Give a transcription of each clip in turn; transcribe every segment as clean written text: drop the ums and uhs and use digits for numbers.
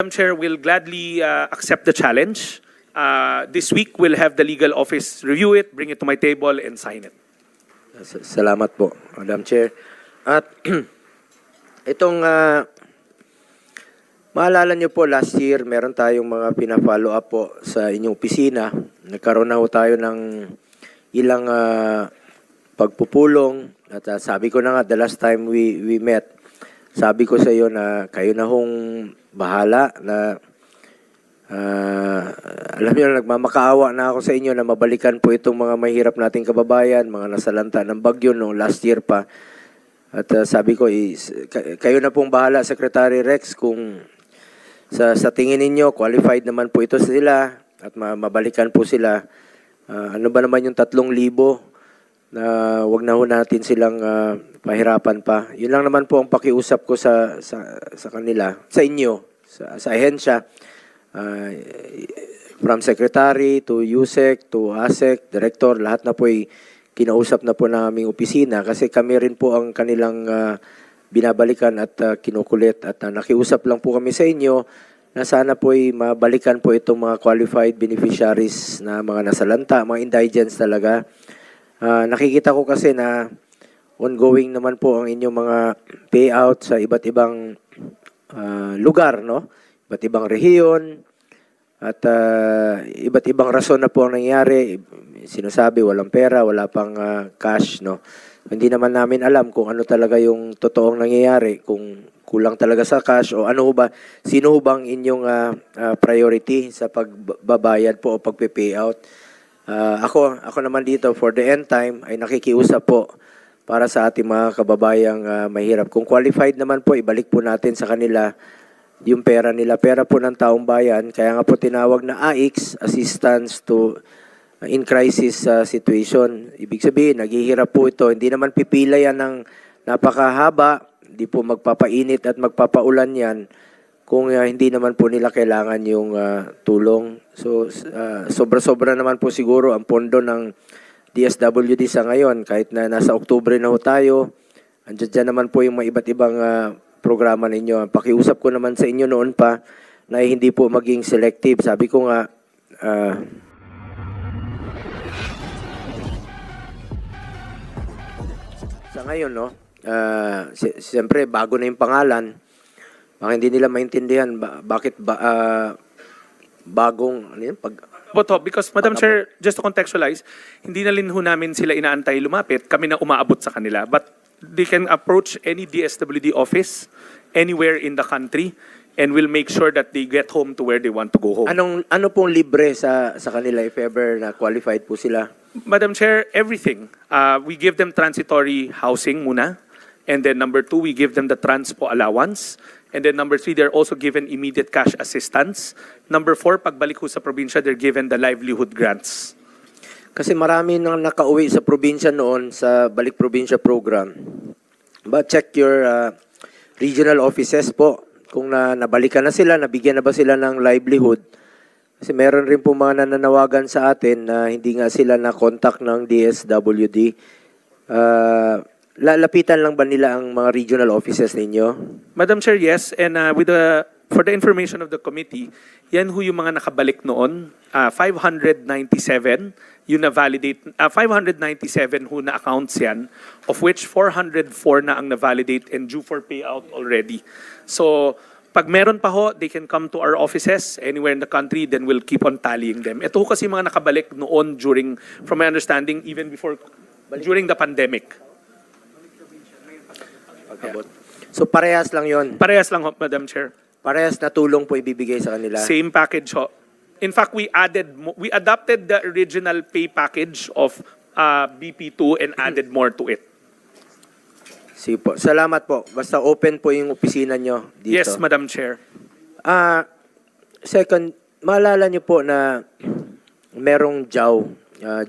Madam Chair will gladly accept the challenge. This week, we'll have the legal office review it, bring it to my table, and sign it. Salamat po, Madam Chair. At itong maalala niyo po, last year, meron tayong mga pina-follow up po sa inyong opisina. Nagkaroon na po tayo ng ilang pagpupulong. At sabi ko na nga, the last time we met, sabi ko sa iyo na kayo na hong bahala na alam niyo, nagmamakaawa na ako sa inyo na mabalikan po itong mga mahirap nating kababayan, mga nasalanta ng bagyo no last year pa. At sabi ko, kayo na pong bahala, Secretary Rex, kung sa tingin ninyo, qualified naman po ito sila at mabalikan po sila. Ano ba naman yung 3,000 na wag na ho natin silang pahirapan pa. Yun lang naman po ang pakiusap ko sa kanila, sa inyo, sa ahensya. From Secretary to USEC to ASEC, Director, lahat na po ay kinausap na po ng aming opisina kasi kami rin po ang kanilang binabalikan at kinukulit at nakiusap lang po kami sa inyo na sana po ay mabalikan po itong mga qualified beneficiaries na mga nasalanta, mga indigents talaga. Nakikita ko kasi na ongoing naman po ang inyong mga payout sa iba't ibang lugar, no? Iba't ibang rehiyon at iba't ibang rason na po ang nangyari. Sinasabi walang pera, wala pang cash, no? Hindi naman namin alam kung ano talaga yung totoong nangyayari, kung kulang talaga sa cash o ano ba, sino bang inyong priority sa pagbabayad po o pagpe-payout. Ako naman dito for the end time ay nakikiusap po para sa ating mga kababayang mahirap. Kung qualified naman po, ibalik po natin sa kanila yung pera nila, pera po ng taong bayan. Kaya nga po tinawag na AICS, Assistance to in Crisis Situation. Ibig sabihin, naghihirap po ito. Hindi naman pipila yan ng napakahaba, hindi po magpapainit at magpapaulan yan kung hindi naman po nila kailangan yung tulong. So, sobra-sobra naman po siguro ang pondo ng DSWD sa ngayon. Kahit na nasa Oktubre na ho tayo, andyan naman po yung mga iba't ibang programa ninyo. Pakiusap ko naman sa inyo noon pa na hindi po maging selective. Sabi ko nga, sa ngayon, no, siyempre bago na yung pangalan, baka hindi nila maintindihan bakit bagong, ano yun, Because, Madam Chair, just to contextualize, hindi na rin ho namin sila inaantay lumapit, kami na umaabot sa kanila. But they can approach any DSWD office anywhere in the country and we'll make sure that they get home to where they want to go home. Ano pong libre sa kanila if ever na qualified po sila? Madam Chair, everything. We give them transitory housing muna. And then number 2, we give them the transpo allowance. And then number 3, they're also given immediate cash assistance. Number 4, pagbalik ho sa probinsya, they're given the livelihood grants. Kasi marami nang nakauwi sa probinsya noon sa Balik Probinsya program. But check your regional offices po. Kung nabalikan na sila, nabigyan na ba sila ng livelihood. Kasi meron rin po mga nananawagan sa atin na hindi nga sila na-contact ng DSWD. Lalapitan lang ba nila ang mga regional offices ninyo? Madam Chair, yes. And for the information of the committee, yan ho yung mga nakabalik noon. 597 yung na-validate, 597 ho na accounts yan, of which 404 na ang na-validate and due for payout already. So, pag meron pa ho, they can come to our offices anywhere in the country, then we'll keep on tallying them. Ito ho kasi mga nakabalik noon during, from my understanding, even before, during the pandemic. Yeah. So, parehas lang yon. Parehas lang ho, Madam Chair. Parehas na tulong po ibibigay sa kanila. Same package ho. In fact, we adopted the original pay package of BP2 and added more to it. Sige po. Salamat po. Basta open po yung opisina nyo dito. Yes, Madam Chair. Second, maalala nyo po na merong JAO,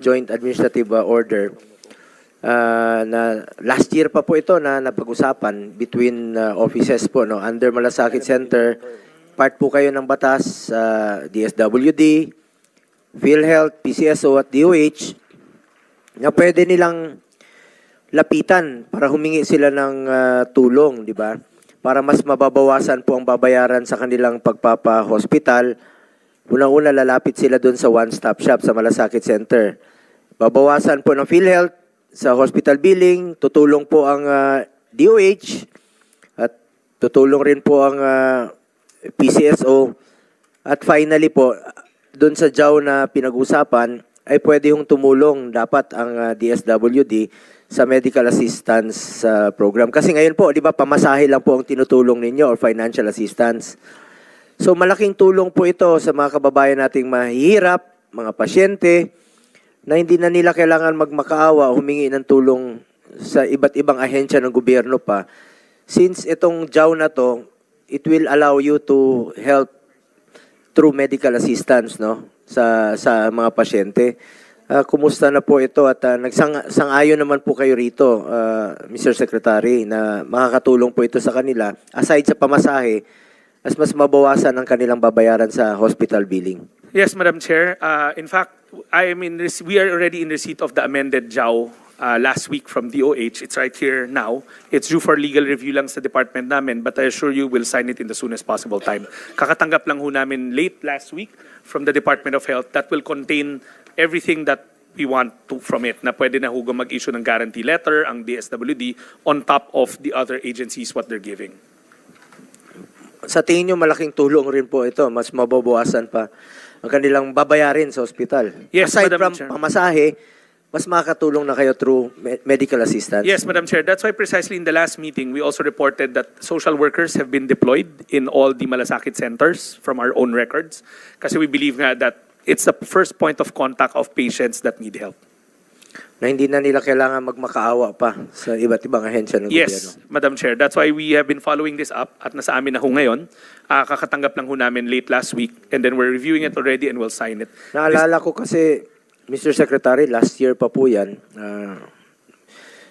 Joint Administrative Order, na last year pa po ito na napag-usapan between offices po, no, under Malasakit Center. Part po kayo ng batas sa DSWD, PhilHealth, PCSO at DOH na pwede nilang lapitan para humingi sila ng tulong, di ba? para mas mababawasan po ang babayaran sa kanilang pagpapa-hospital, unang-una lalapit sila doon sa one-stop shop sa Malasakit Center. Babawasan po ng PhilHealth sa hospital billing, tutulong po ang DOH at tutulong rin po ang PCSO. At finally po, doon sa JAW na pinag-usapan, ay pwede yung tumulong dapat ang DSWD sa medical assistance program. Kasi ngayon po, di ba, pamasahe lang po ang tinutulong ninyo or financial assistance. So malaking tulong po ito sa mga kababayan nating mahihirap, mga pasyente, na hindi na nila kailangan magmakaawa, humingi ng tulong sa iba't ibang ahensya ng gobyerno pa. Since itong JAW na to, it will allow you to help through medical assistance, no, sa mga pasyente. Kumusta na po ito at nagsang-ayon naman po kayo rito, Mr. Secretary, na makakatulong po ito sa kanila aside sa pamasahe, mas mabawasan ang kanilang babayaran sa hospital billing. Yes, Madam Chair. In fact, we are already in receipt of the amended JAW last week from DOH. It's right here now. It's due for legal review lang sa department namin, but I assure you we'll sign it in the soonest possible time. Kakatanggap lang ho namin late last week from the Department of Health that will contain everything that we want to from it, na pwede na hugo mag-issue ng guarantee letter ang DSWD on top of the other agencies what they're giving. Sa tingin nyo, malaking tulong rin po ito. Mas mababawasan pa ang kanilang babayarin sa ospital. Yes, aside Madam from Chair. pamasahe, mas makakatulong na kayo through medical assistance. Yes, Madam Chair. That's why precisely in the last meeting, we also reported that social workers have been deployed in all the Malasakit centers from our own records. Kasi we believe nga that it's the first point of contact of patients that need help. Na hindi na nila kailangan magmakaawa pa sa iba't ibang ahensya ng gobyerno. Yes, Madam Chair. That's why we have been following this up at nasa amin na ho ngayon. Kakatanggap lang ho namin late last week and then we're reviewing it already and we'll sign it. Naalala ko kasi, Mr. Secretary, last year pa po yan,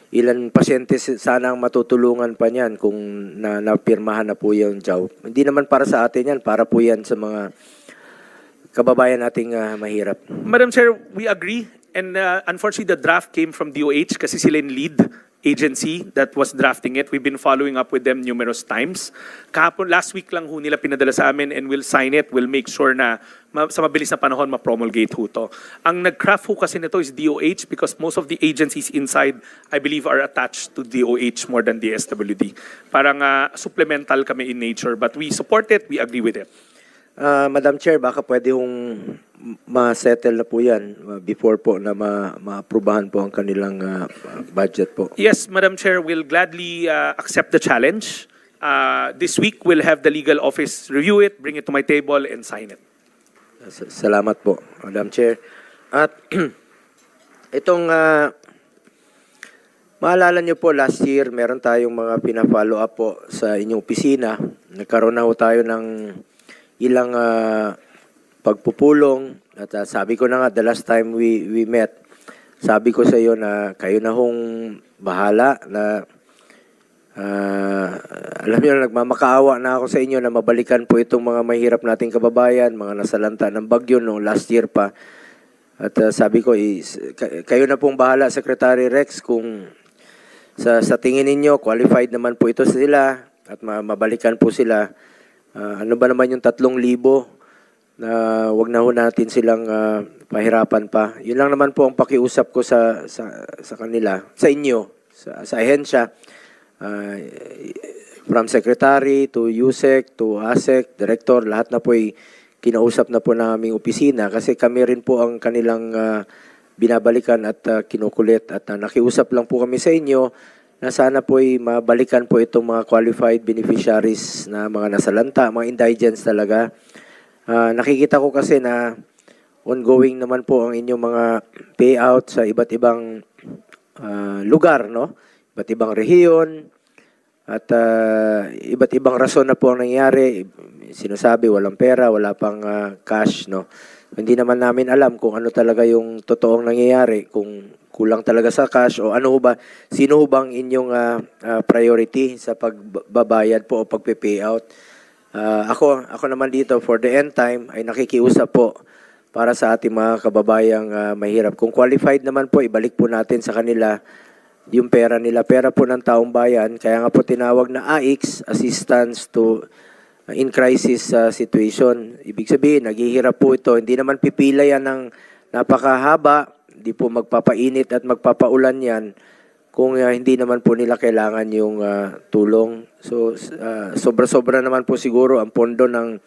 ilan pasyente sana ang matutulungan pa niyan kung napirmahan na po yung JAW. Hindi naman para sa atin yan, para po yan sa mga kababayan nating mahirap. Madam Chair, we agree. And unfortunately, the draft came from DOH kasi sila yung lead agency that was drafting it. We've been following up with them numerous times. Kahapon, last week lang ho nila pinadala sa amin and we'll sign it. We'll make sure na sa mabilis na panahon ma-promulgate ho to. Ang nag-craft ho kasi nito is DOH because most of the agencies inside, I believe, are attached to DOH more than DSWD. Parang supplemental kami in nature. But we support it, we agree with it. Madam Chair, baka pwede hong ma-settle na po yan before po na ma-aprubahan po ang kanilang budget po. Yes, Madam Chair, we'll gladly accept the challenge. This week, we'll have the legal office review it, bring it to my table, and sign it. Salamat po, Madam Chair. At itong, maalala niyo po, last year, meron tayong mga pina-follow up po sa inyong opisina. Nagkaroon na ho tayo ng ilang pagpupulong at sabi ko na nga the last time we met, sabi ko sa iyo na kayo na hong bahala na alam niyo na nagmamakaawa na ako sa inyo na mabalikan po itong mga mahirap nating kababayan, mga nasalanta ng bagyo noong last year pa. At sabi ko, kayo na pong bahala, Secretary Rex, kung sa tingin ninyo qualified naman po ito sila at mabalikan po sila. Ano ba naman yung 3,000 na wag na ho natin silang pahirapan pa. Yun lang naman po ang pakiusap ko sa kanila, sa inyo, sa ahensya. From Secretary to USEC to ASEC, Director, lahat na po ay kinausap na po ng aming opisina kasi kami rin po ang kanilang binabalikan at kinukulit at nakiusap lang po kami sa inyo na sana po ay mabalikan po itong mga qualified beneficiaries na mga nasalanta, mga indigents talaga. Nakikita ko kasi na ongoing naman po ang inyong mga payout sa iba't ibang lugar, no? Iba't ibang rehiyon at iba't ibang rason na po ang nangyari. Sinasabi walang pera, wala pang cash, no? Hindi naman namin alam kung ano talaga yung totoong nangyayari, kung kulang talaga sa cash o ano ba, sino bang inyong priority sa pagbabayad po o pagpe-payout. Ako naman dito for the end time ay nakikiusap po para sa ating mga kababayang mahirap. Kung qualified naman po, ibalik po natin sa kanila yung pera nila, pera po ng taong bayan. Kaya nga po tinawag na AIX, Assistance to in Crisis Situation. Ibig sabihin, naghihirap po ito. Hindi naman pipila yan ng napakahaba, hindi po magpapainit at magpapaulan yan kung hindi naman po nila kailangan yung tulong. So, sobra-sobra naman po siguro ang pondo ng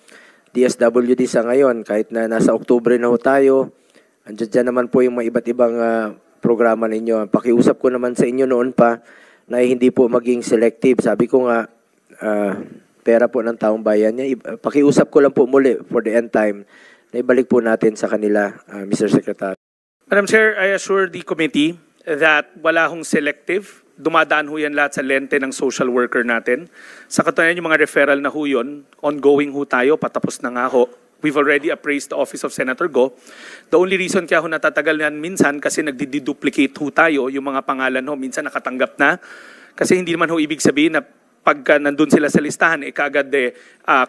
DSWD sa ngayon. Kahit na nasa Oktubre na ho tayo, andyan dyan naman po yung mga iba't ibang programa ninyo. Pakiusap ko naman sa inyo noon pa na hindi po maging selective. Sabi ko nga, pera po ng taong bayan niya. Pakiusap ko lang po muli for the end time na ibalik po natin sa kanila, Mr. Secretary. Madam Chair, I assure the committee that wala hong selective. Dumadaan ho yan lahat sa lente ng social worker natin. Sa katunayan, yung mga referral na ho yun, ongoing ho tayo, patapos na nga ho. We've already appraised the Office of Senator Go. The only reason kaya ho natatagal yan minsan kasi nagdi-duplicate ho tayo, yung mga pangalan ho, minsan nakatanggap na. Kasi hindi naman ho ibig sabihin na pagka nandun sila sa listahan, kaagad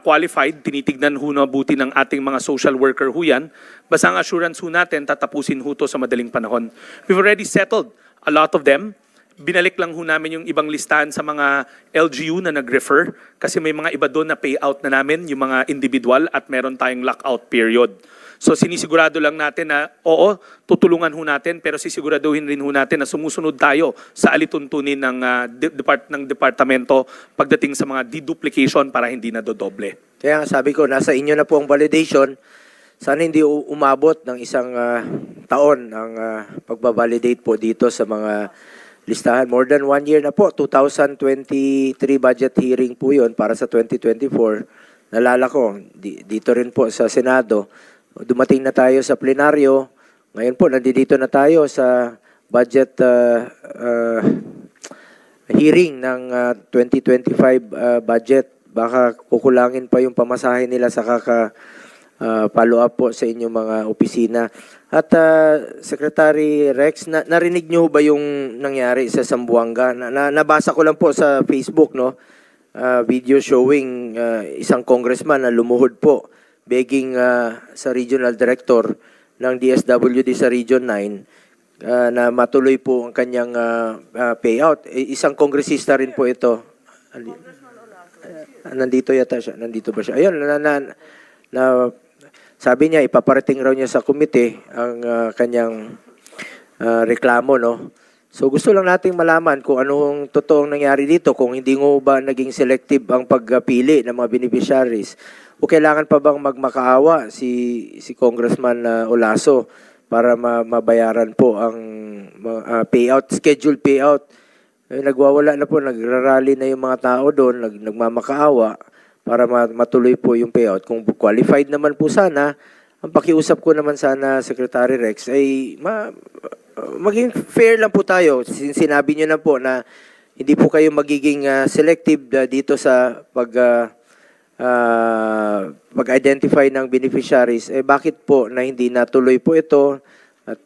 qualified, tinitignan ho na buti ng ating mga social worker ho yan. Basta ang assurance ho natin, tatapusin ho to sa madaling panahon. We've already settled a lot of them. Binalik lang ho namin yung ibang listahan sa mga LGU na nag-refer kasi may mga iba doon na payout na namin, yung mga individual at meron tayong lockout period. So sinisigurado lang natin na oo, tutulungan ho natin pero sisiguraduhin rin ho natin na sumusunod tayo sa alituntunin ng, departamento pagdating sa mga deduplication para hindi na dodoble. Kaya nga sabi ko, nasa inyo na po ang validation. Sana hindi umabot ng isang taon ang pagbabalidate po dito sa mga listahan. More than 1 year na po. 2023 budget hearing po yun para sa 2024. Nalala ko, dito rin po sa Senado. Dumating na tayo sa plenaryo. Ngayon po, nandito na tayo sa budget hearing ng 2025 budget. Baka kukulangin pa yung pamasahe nila sa follow up po sa inyong mga opisina. At Secretary Rex, narinig niyo ba yung nangyari sa Zamboanga? Nabasa ko lang po sa Facebook, no? Video showing isang congressman na lumuhod po begging sa regional director ng DSWD sa Region 9 na matuloy po ang kanyang payout. Isang kongresista rin po ito. Nandito yata siya. Nandito ba siya? Ayun, sabi niya, ipaparating raw niya sa komite ang kanyang reklamo, no? So gusto lang nating malaman kung anong totoong nangyari dito, kung hindi mo ba naging selective ang pagpili ng mga beneficiaries. O kailangan pa bang magmakaawa si Congressman Olaso para mabayaran po ang payout, scheduled payout. Nagwawala na po, nagrarally na yung mga tao doon, nagmamakaawa para matuloy po yung payout. Kung qualified naman po sana, ang pakiusap ko naman sana, Secretary Rex, ay maging fair lang po tayo. Sinabi niyo na po na hindi po kayo magiging selective dito sa pag-identify ng beneficiaries. Bakit po na hindi natuloy po ito at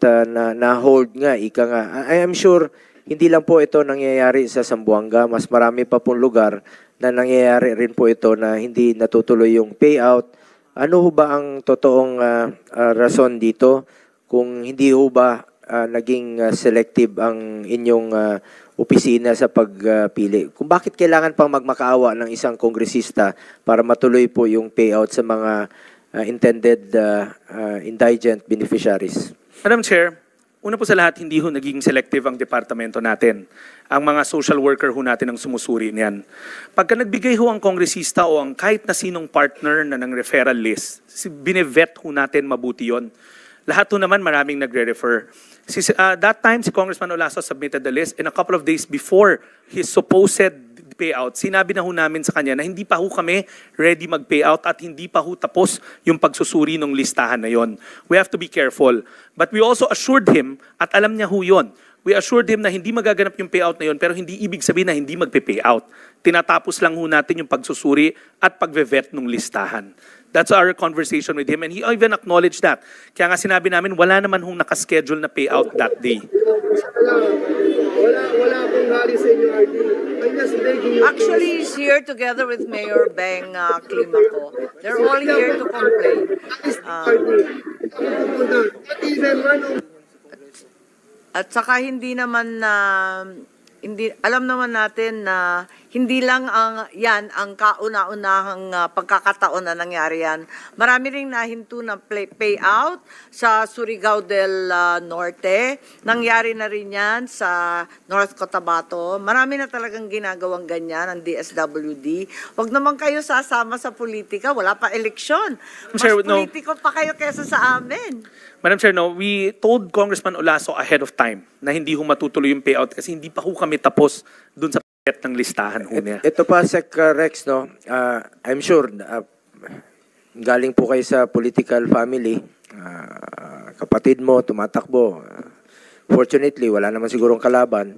na-hold nga, ika nga. I am sure hindi lang po ito nangyayari sa Zamboanga. Mas marami pa pong lugar na nangyayari rin po ito na hindi natutuloy yung payout. Ano ho ba ang totoong rason dito kung hindi ho ba naging selective ang inyong opisina sa pagpili? Kung bakit kailangan pang magmakaawa ng isang kongresista para matuloy po yung payout sa mga intended indigent beneficiaries? Madam Chair, una po sa lahat, hindi ho naging selective ang departamento natin. Ang mga social worker ho natin ang sumusuri niyan. Pagka nagbigay ho ang kongresista o ang kahit na sinong partner na ng referral list, binevet ho natin mabuti yon. Lahat ho naman maraming nagre-refer. That time, si Congressman Olaso submitted the list and a couple of days before his supposed payout, sinabi na ho namin sa kanya na hindi pa ho kami ready mag-payout at hindi pa ho tapos yung pagsusuri ng listahan na yon. We have to be careful. But we also assured him, at alam niya ho yun, we assured him na hindi magaganap yung payout na yon pero hindi ibig sabihin na hindi magpe-payout. Tinatapos lang ho natin yung pagsusuri at pag-vet ng listahan. That's our conversation with him and he even acknowledged that. Kaya nga sinabi namin, wala naman hong nakaschedule na payout that day. Wala pong gali sa inyo, RD. I'm just begging you. Actually, he's here together with Mayor Beng Climaco. They're all here to complain. At saka hindi naman hindi alam naman natin na hindi lang yan ang kauna-unahang pagkakataon na nangyari yan. Marami ring nahinto ng payout sa Surigao del Norte. Nangyari na rin yan sa North Cotabato. Marami na talagang ginagawang ganyan ang DSWD. Huwag naman kayo sasama sa politika. Wala pa eleksyon. Mas Sir, no. politiko pa kayo kesa sa amin. Madam Chair, no, we told Congressman Olaso ahead of time na hindi ho matutuloy yung payout kasi hindi pa ho kami tapos dun sa packet ng listahan ho niya. Ito pa, Sec. Rex, no? I'm sure, galing po kayo sa political family. Kapatid mo, tumatakbo. Fortunately, wala naman sigurong kalaban.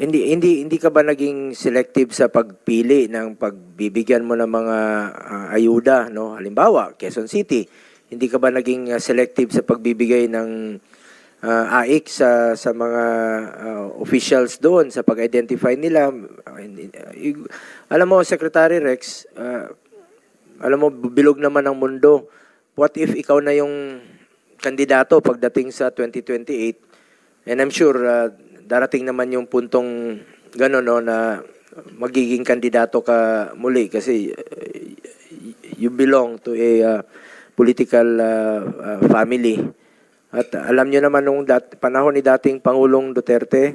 Hindi ka ba naging selective sa pagpili ng pagbibigyan mo ng mga ayuda, no? Halimbawa, Quezon City, hindi ka ba naging selective sa pagbibigay ng AIC sa mga officials doon sa pag-identify nila? Alam mo, Secretary Rex, alam mo, bilog naman ang mundo. What if ikaw na yung kandidato pagdating sa 2028? And I'm sure darating naman yung puntong gano'n, no, na magiging kandidato ka muli kasi you belong to a political family. At alam nyo naman nung panahon ni dating Pangulong Duterte,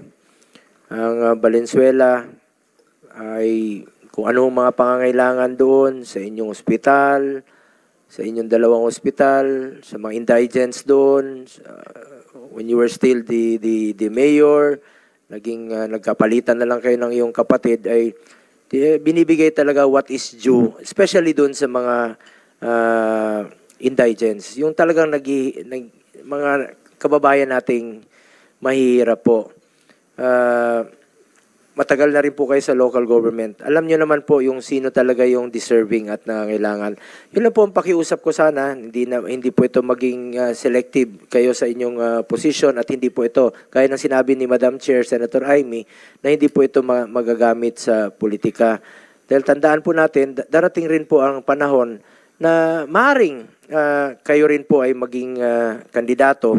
ang Valenzuela ay kung ano mga pangangailangan doon sa inyong ospital, sa inyong dalawang ospital, sa mga indigents doon, when you were still the mayor, nagkapalitan na lang kayo ng iyong kapatid, ay binibigay talaga what is due, especially doon sa mga indigents. Yung talagang mga kababayan nating mahihirap po. Matagal na rin po kayo sa local government. Alam nyo naman po yung sino talaga yung deserving at nangangailangan. Yun lang po ang pakiusap ko sana. Hindi po ito maging selective kayo sa inyong position at hindi po ito, gaya ng sinabi ni Madam Chair, Senator Amy, na hindi po ito magagamit sa politika. Dahil tandaan po natin, darating rin po ang panahon na maaring kayo rin po ay maging kandidato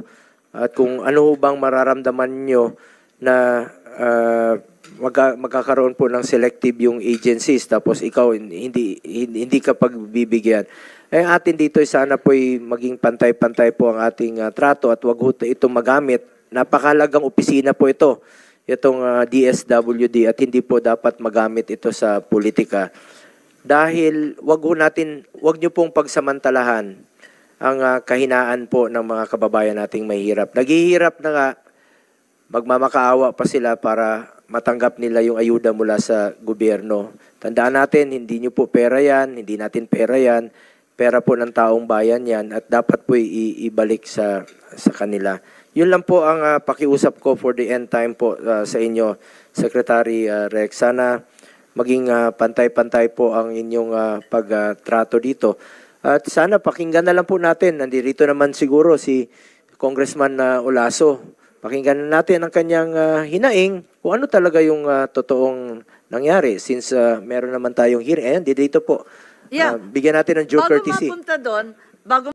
at kung ano bang mararamdaman nyo na magkakaroon po ng selective yung agencies tapos ikaw hindi ka pagbibigyan. Atin dito sana po ay maging pantay-pantay po ang ating trato at wag ho ito magamit. Napakahalagang opisina po itong DSWD at hindi po dapat magamit ito sa politika. Dahil wag niyo pong pagsamantalahan ang kahinaan po ng mga kababayan nating mahihirap. Naghihirap na nga, magmamakaawa pa sila para matanggap nila yung ayuda mula sa gobyerno. Tandaan natin, hindi nyo po pera yan, hindi natin pera yan, pera po ng taong bayan yan at dapat po ibalik sa kanila. Yun lang po ang pakiusap ko for the end time po sa inyo, Secretary Rex. Sana maging pantay-pantay po ang inyong pagtrato dito. At sana pakinggan na lang po natin, nandito naman siguro si Congressman Olaso. Pakinggan natin ang kanyang hinaing kung ano talaga yung totoong nangyari since meron naman tayong hearing. Ayan, dito po. Yeah. Bigyan natin ng due courtesy. Bago mapunta doon, bago